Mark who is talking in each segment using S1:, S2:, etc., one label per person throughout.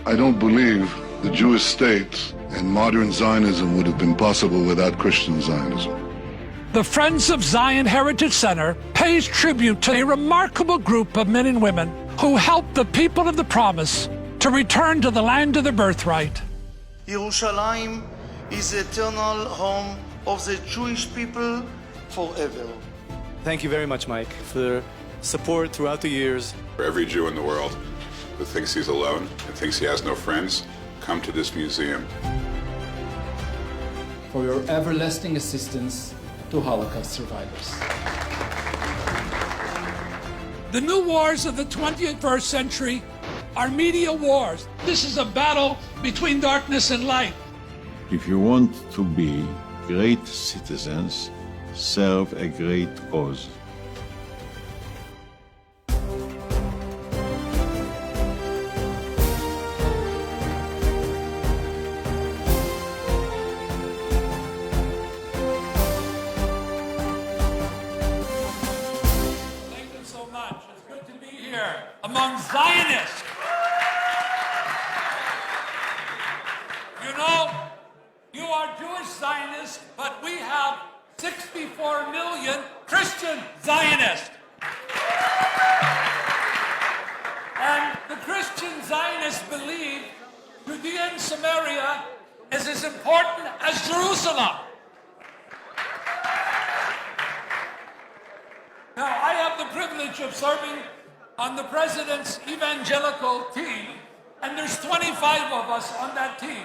S1: I don't believe the Jewish state and modern Zionism would have been possible without Christian Zionism.
S2: The Friends of Zion Heritage Center pays tribute to a remarkable group of men and women who helped the people of the promise to return to the land of their birthright.
S3: Yerushalayim is the eternal home of the Jewish people forever.
S4: Thank you very much, Mike, for support throughout the years.
S5: For every Jew in the world who thinks he's alone and thinks he has no friends, come to this museum.
S6: For your everlasting assistance to Holocaust survivors.
S2: The new wars of the 21st century are media wars. This is a battle between darkness and light.
S7: If you want to be great citizens, serve a great cause.
S2: Among Zionists. You know, you are Jewish Zionists, but we have 64 million Christian Zionists. And the Christian Zionists believe Judea and Samaria is as important as Jerusalem. Now, I have the privilege of serving on the president's evangelical team, and there's 25 of us on that team.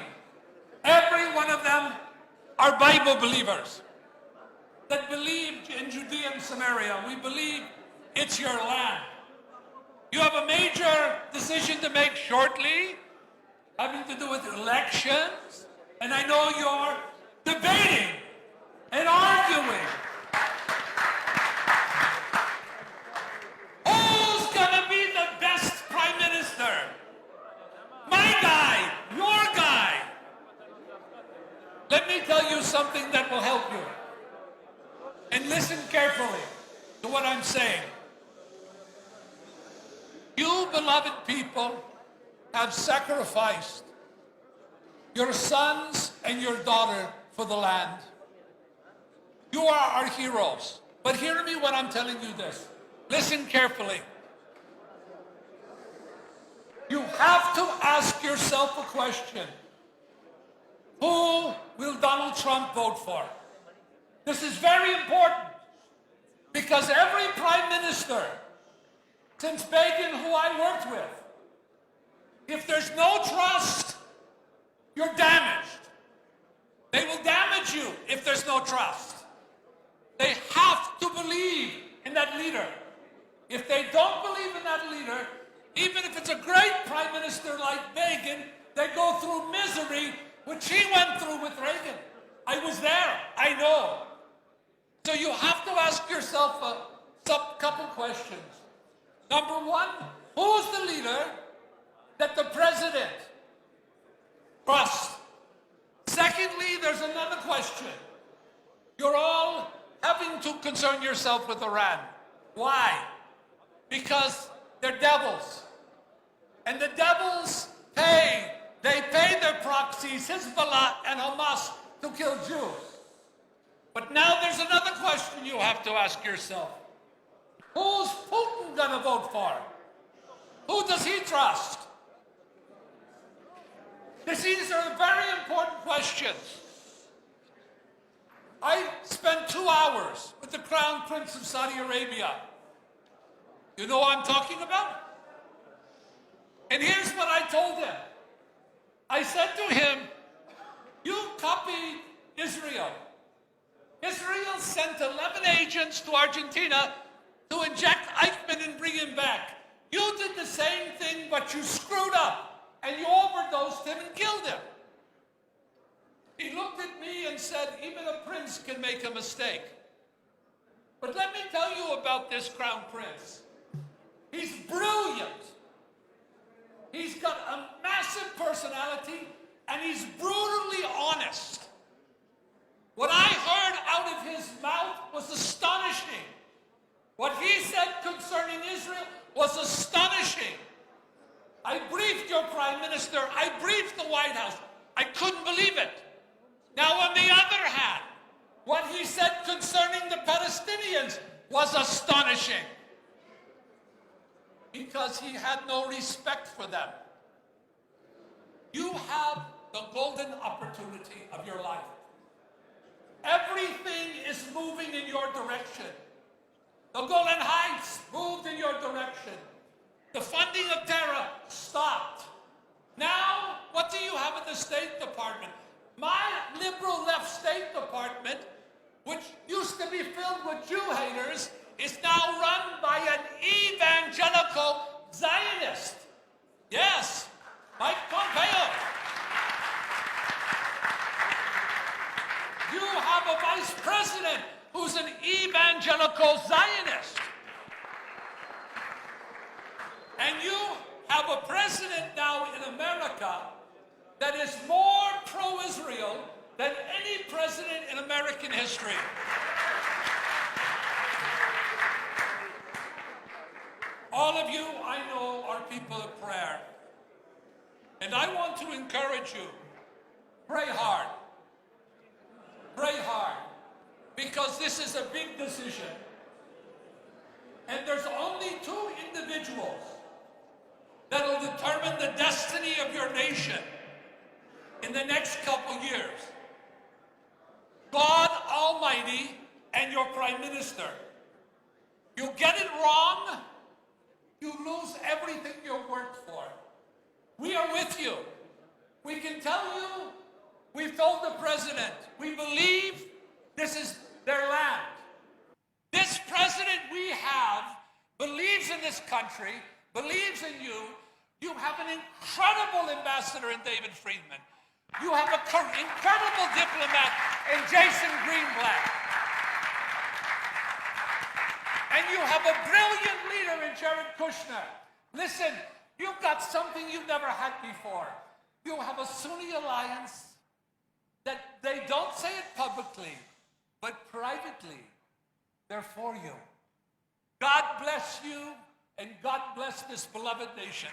S2: Every one of them are Bible believers that believe in Judea and Samaria. We believe it's your land. You have a major decision to make shortly, having to do with elections, and I know you're debating and arguing. Let me tell you something that will help you. And listen carefully to what I'm saying. You, beloved people, have sacrificed your sons and your daughter for the land. You are our heroes. But hear me when I'm telling you this. Listen carefully. You have to ask yourself a question. Who will Donald Trump vote for? This is very important because every prime minister since Begin who I worked with, if there's no trust, you're damaged. They will damage you if there's no trust. They have to believe in that leader. If they don't believe in that leader, even if it's a great prime minister like Begin, they go through misery, which he went through with Reagan. I was there. I know. So you have to ask yourself a couple questions. Number one, who's the leader that the president trusts? Secondly, there's another question. You're all having to concern yourself with Iran. Why? Because they're devils. And the devils pay. They pay their proxies, Hezbollah and Hamas, to kill Jews. But now there's another question you have to ask yourself. Who's Putin going to vote for? Who does he trust? These are very important questions. I spent 2 hours with the Crown Prince of Saudi Arabia. You know what I'm talking about? And here's what I told him. I said to him, you copied Israel. Israel sent 11 agents to Argentina to inject Eichmann and bring him back. You did the same thing, but you screwed up, and you overdosed him and killed him. He looked at me and said, even a prince can make a mistake. But let me tell you about this Crown Prince. He's brilliant. He's got a massive personality, and he's brutally honest. What I heard out of his mouth was astonishing. What he said concerning Israel was astonishing. I briefed your prime minister, I briefed the White House. I couldn't believe it. Now, on the other hand, what he said concerning the Palestinians was astonishing, because he had no respect for them. You have the golden opportunity of your life. Everything is moving in your direction. The Golan Heights moved in your direction. The funding of terror stopped. Now, what do you have in the State Department? My liberal left State Department, which used to be filled with Jew haters, is now run by an evangelical Zionist. Yes, Mike Pompeo. You have a vice president who's an evangelical Zionist. And you have a president now in America that is more pro-Israel than any president in American history. All of you, I know, are people of prayer. And I want to encourage you, pray hard. Pray hard. Because this is a big decision. And there's only two individuals that will determine the destiny of your nation in the next couple years. God Almighty and your Prime Minister. You get it wrong, you lose everything you worked for. We are with you. We can tell you, we've told the President, we believe this is their land. This President we have believes in this country, believes in you. You have an incredible ambassador in David Friedman. You have an incredible diplomat in Jason Greenblatt. And you have a brilliant leader in Jared Kushner. Listen, you've got something you've never had before. You have a Sunni alliance that they don't say it publicly, but privately, they're for you. God bless you, and God bless this beloved nation.